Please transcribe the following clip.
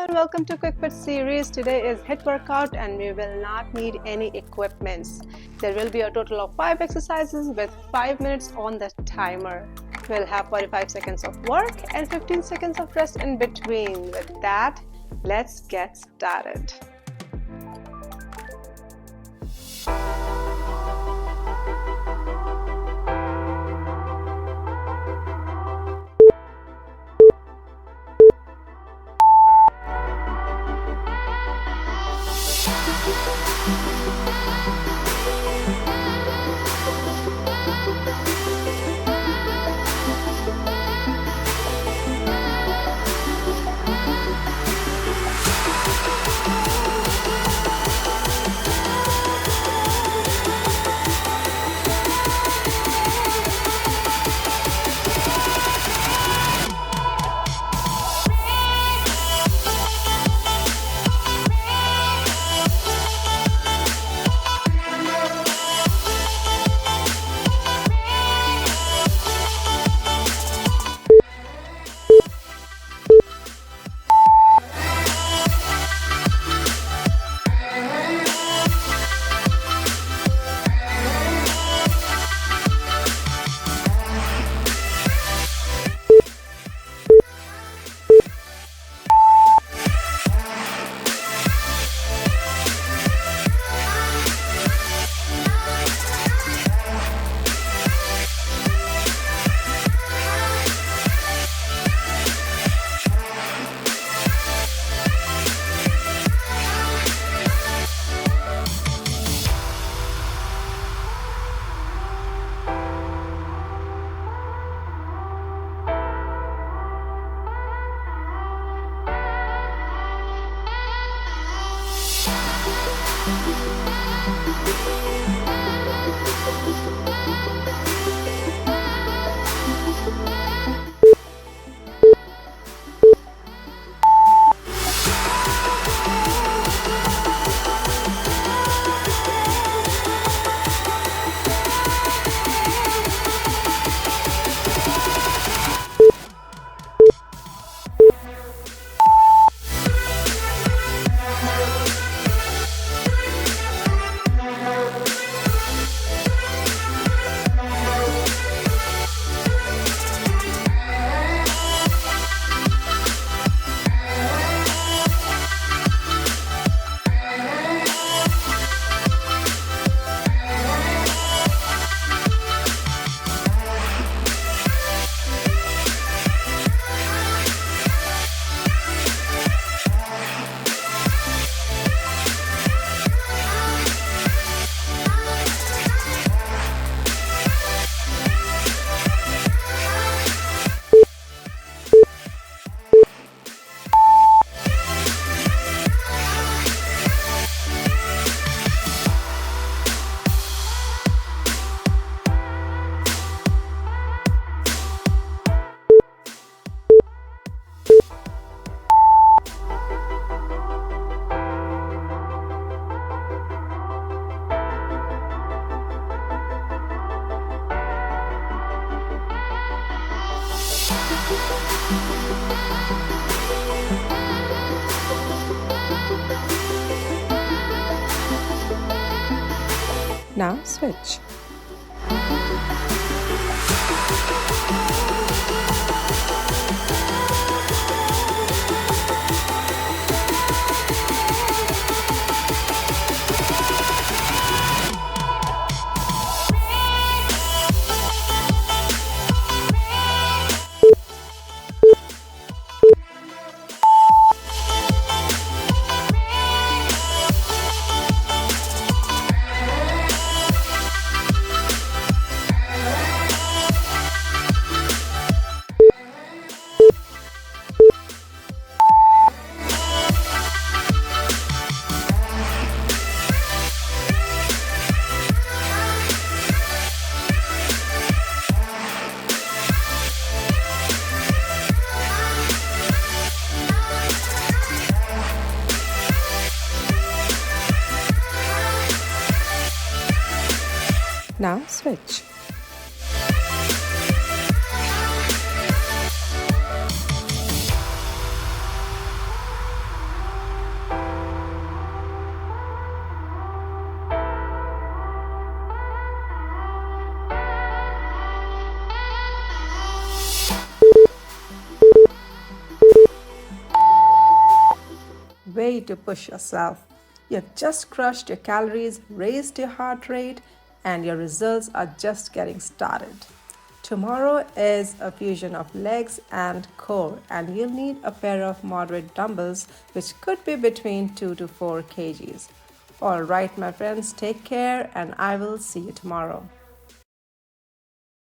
and welcome to Quick Fit series. Today is HIIT workout and we will not need any equipments. There will be a total of 5 exercises with 5 minutes on the timer. We'll have 45 seconds of work and 15 seconds of rest in between. With that, let's get started. Now switch. Now switch. way to push yourself. You've just crushed your calories, raised your heart rate, and your results are just getting started. Tomorrow is a fusion of legs and core, and you'll need a pair of moderate dumbbells, which could be between 2 to 4 kgs. Alright, my friends, take care, and I will see you tomorrow.